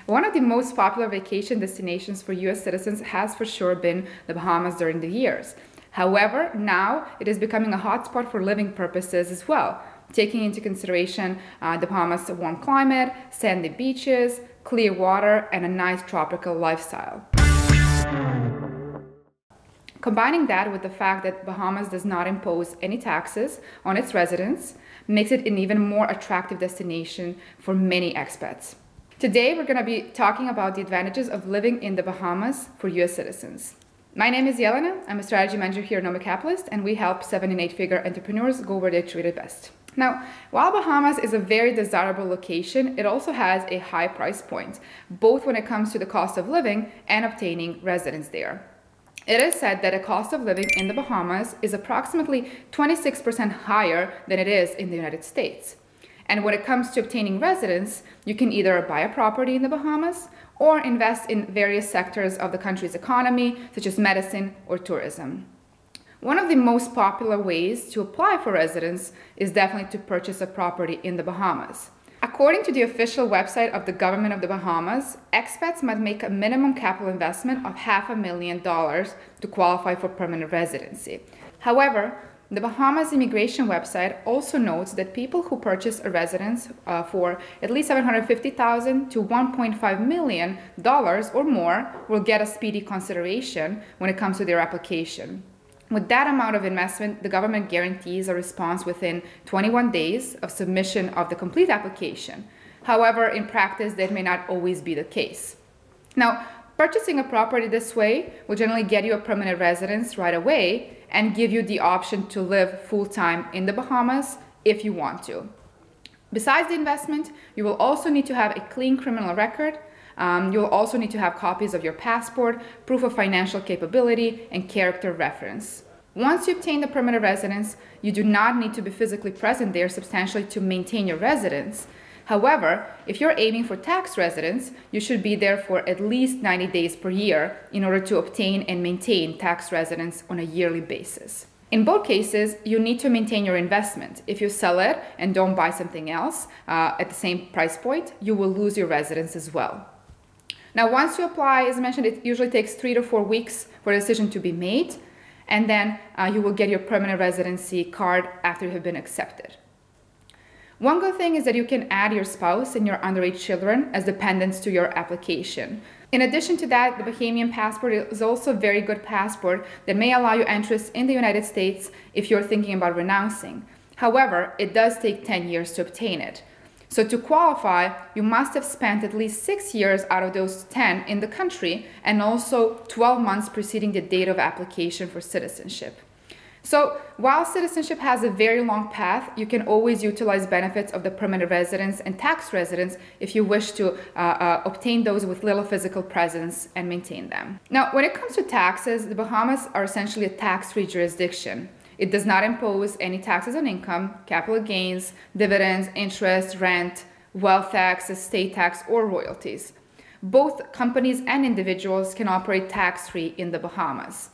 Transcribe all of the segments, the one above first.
One of the most popular vacation destinations for US citizens has for sure been the Bahamas during the years. However, now it is becoming a hotspot for living purposes as well, taking into consideration the Bahamas' warm climate, sandy beaches, clear water, and a nice tropical lifestyle. Combining that with the fact that Bahamas does not impose any taxes on its residents makes it an even more attractive destination for many expats. Today, we're going to be talking about the advantages of living in the Bahamas for US citizens. My name is Jelena. I'm a strategy manager here at Nomad Capitalist, and we help 7- and 8-figure entrepreneurs go where they're treated best. Now, while Bahamas is a very desirable location, it also has a high price point, both when it comes to the cost of living and obtaining residence there. It is said that the cost of living in the Bahamas is approximately 26% higher than it is in the United States. And when it comes to obtaining residence, you can either buy a property in the Bahamas or invest in various sectors of the country's economy, such as medicine or tourism. One of the most popular ways to apply for residence is definitely to purchase a property in the Bahamas. According to the official website of the government of the Bahamas, expats must make a minimum capital investment of $500,000 to qualify for permanent residency. However, the Bahamas immigration website also notes that people who purchase a residence for at least $750,000 to $1.5 million or more will get a speedy consideration when it comes to their application. With that amount of investment, the government guarantees a response within 21 days of submission of the complete application. However, in practice, that may not always be the case. Now, purchasing a property this way will generally get you a permanent residence right away and give you the option to live full-time in the Bahamas if you want to. Besides the investment, you will also need to have a clean criminal record. You'll also need to have copies of your passport, proof of financial capability, and character reference. Once you obtain the permanent residence, you do not need to be physically present there substantially to maintain your residence. However, if you're aiming for tax residence, you should be there for at least 90 days per year in order to obtain and maintain tax residence on a yearly basis. In both cases, you need to maintain your investment. If you sell it and don't buy something else at the same price point, you will lose your residence as well. Now, once you apply, as I mentioned, it usually takes 3 to 4 weeks for a decision to be made, and then you will get your permanent residency card after you have been accepted. One good thing is that you can add your spouse and your underage children as dependents to your application. In addition to that, the Bahamian Passport is also a very good passport that may allow you entrance in the United States if you're thinking about renouncing. However, it does take 10 years to obtain it. So to qualify, you must have spent at least 6 years out of those 10 in the country and also 12 months preceding the date of application for citizenship. So while citizenship has a very long path, you can always utilize benefits of the permanent residence and tax residence if you wish to obtain those with little physical presence and maintain them. Now, when it comes to taxes, the Bahamas are essentially a tax-free jurisdiction. It does not impose any taxes on income, capital gains, dividends, interest, rent, wealth tax, estate tax, or royalties. Both companies and individuals can operate tax-free in the Bahamas.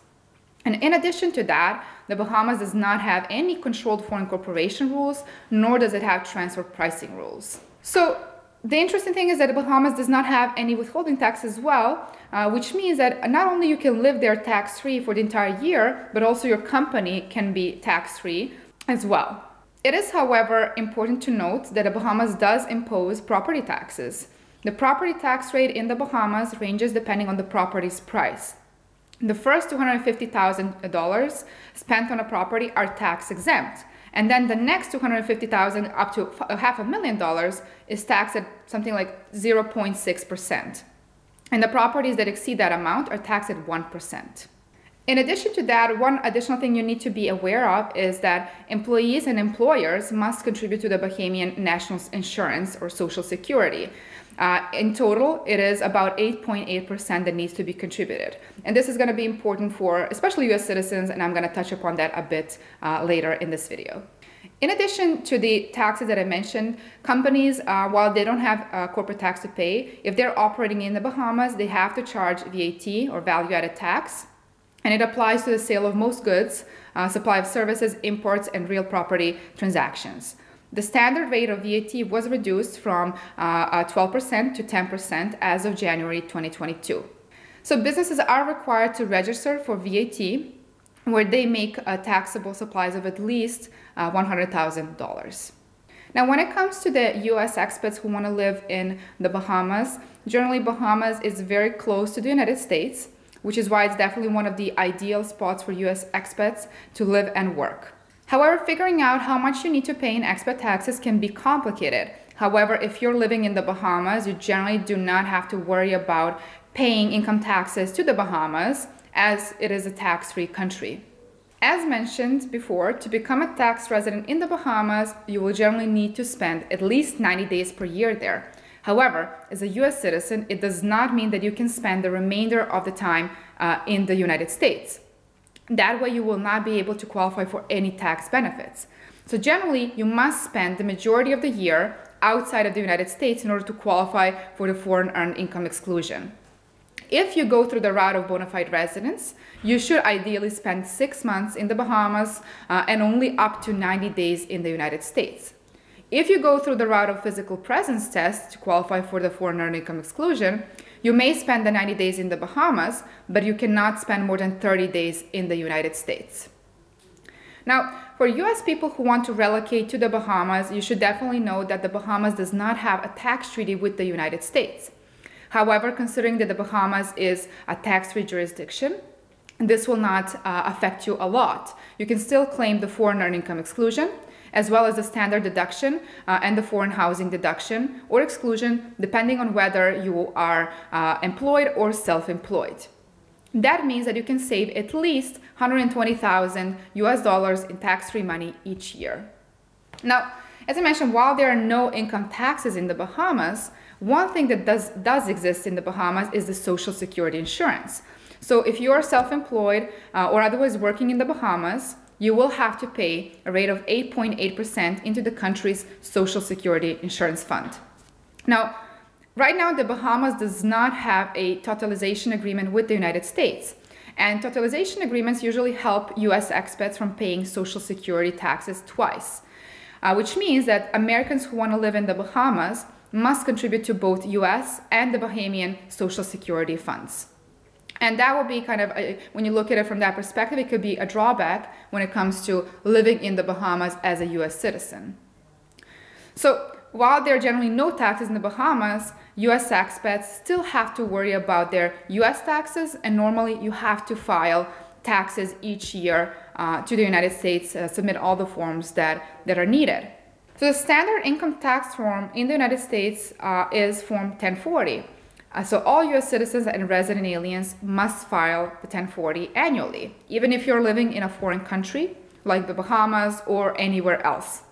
And in addition to that, the Bahamas does not have any controlled foreign corporation rules, nor does it have transfer pricing rules. So the interesting thing is that the Bahamas does not have any withholding tax as well, which means that not only you can live there tax-free for the entire year, but also your company can be tax-free as well. It is, however, important to note that the Bahamas does impose property taxes. The property tax rate in the Bahamas ranges depending on the property's price. The first $250,000 spent on a property are tax exempt. And then the next $250,000 up to $500,000 is taxed at something like 0.6%. And the properties that exceed that amount are taxed at 1%. In addition to that, one additional thing you need to be aware of is that employees and employers must contribute to the Bahamian National Insurance or Social Security. In total, it is about 8.8% that needs to be contributed. And this is going to be important for especially US citizens, and I'm going to touch upon that a bit later in this video. In addition to the taxes that I mentioned, companies, while they don't have corporate tax to pay, if they're operating in the Bahamas, they have to charge VAT or value-added tax. And it applies to the sale of most goods, supply of services, imports, and real property transactions. The standard rate of VAT was reduced from 12% to 10% as of January 2022. So businesses are required to register for VAT where they make taxable supplies of at least $100,000. Now, when it comes to the US expats who want to live in the Bahamas, generally Bahamas is very close to the United States, which is why it's definitely one of the ideal spots for US expats to live and work. However, figuring out how much you need to pay in expat taxes can be complicated. However, if you're living in the Bahamas, you generally do not have to worry about paying income taxes to the Bahamas, as it is a tax-free country. As mentioned before, to become a tax resident in the Bahamas, you will generally need to spend at least 90 days per year there. However, as a US citizen, it does not mean that you can spend the remainder of the time in the United States. That way, you will not be able to qualify for any tax benefits. So generally, you must spend the majority of the year outside of the United States in order to qualify for the foreign earned income exclusion. If you go through the route of bona fide residence, you should ideally spend 6 months in the Bahamas and only up to 90 days in the United States. If you go through the route of physical presence test to qualify for the foreign earned income exclusion, you may spend the 90 days in the Bahamas, but you cannot spend more than 30 days in the United States. Now, for US people who want to relocate to the Bahamas, you should definitely know that the Bahamas does not have a tax treaty with the United States. However, considering that the Bahamas is a tax-free jurisdiction, this will not affect you a lot. You can still claim the foreign earned income exclusion, as well as the standard deduction and the foreign housing deduction or exclusion, depending on whether you are employed or self-employed. That means that you can save at least $120,000 US in tax-free money each year. Now, as I mentioned, while there are no income taxes in the Bahamas, one thing that does exist in the Bahamas is the Social Security insurance. So if you are self-employed or otherwise working in the Bahamas, you will have to pay a rate of 8.8% into the country's Social Security insurance fund. Now, right now, the Bahamas does not have a totalization agreement with the United States. And totalization agreements usually help US expats from paying Social Security taxes twice, which means that Americans who want to live in the Bahamas must contribute to both US and the Bahamian Social Security funds. And that will be kind of, when you look at it from that perspective, it could be a drawback when it comes to living in the Bahamas as a US citizen. So while there are generally no taxes in the Bahamas, US expats still have to worry about their US taxes, and normally you have to file taxes each year to the United States, submit all the forms that are needed. So the standard income tax form in the United States is Form 1040. So all US citizens and resident aliens must file the 1040 annually, even if you're living in a foreign country like the Bahamas or anywhere else.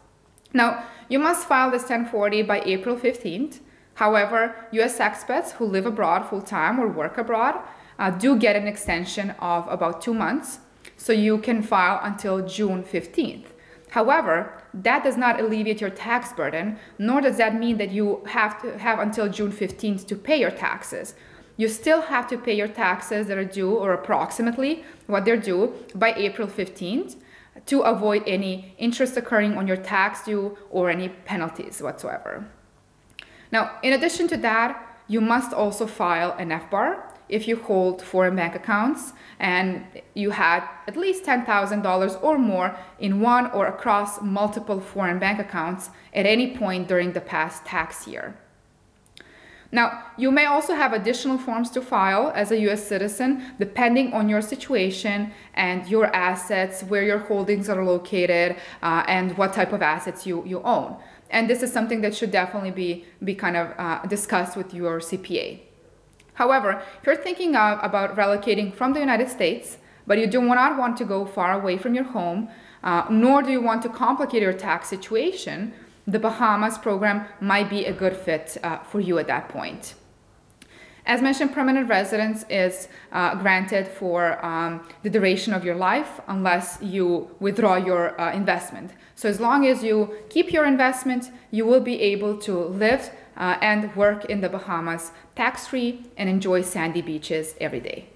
Now, you must file this 1040 by April 15th. However, US expats who live abroad full-time or work abroad do get an extension of about 2 months, so you can file until June 15th. However, that does not alleviate your tax burden, nor does that mean that you have to have until June 15th to pay your taxes. You still have to pay your taxes that are due, or approximately what they're due, by April 15th to avoid any interest occurring on your tax due or any penalties whatsoever. Now, in addition to that, you must also file an FBAR if you hold foreign bank accounts and you had at least $10,000 or more in one or across multiple foreign bank accounts at any point during the past tax year. Now, you may also have additional forms to file as a US citizen depending on your situation and your assets, where your holdings are located, and what type of assets you own. And this is something that should definitely be kind of discussed with your CPA. However, if you're thinking about relocating from the United States, but you do not want to go far away from your home, nor do you want to complicate your tax situation, the Bahamas program might be a good fit for you at that point. As mentioned, permanent residence is granted for the duration of your life unless you withdraw your investment. So as long as you keep your investment, you will be able to live and work in the Bahamas tax-free and enjoy sandy beaches every day.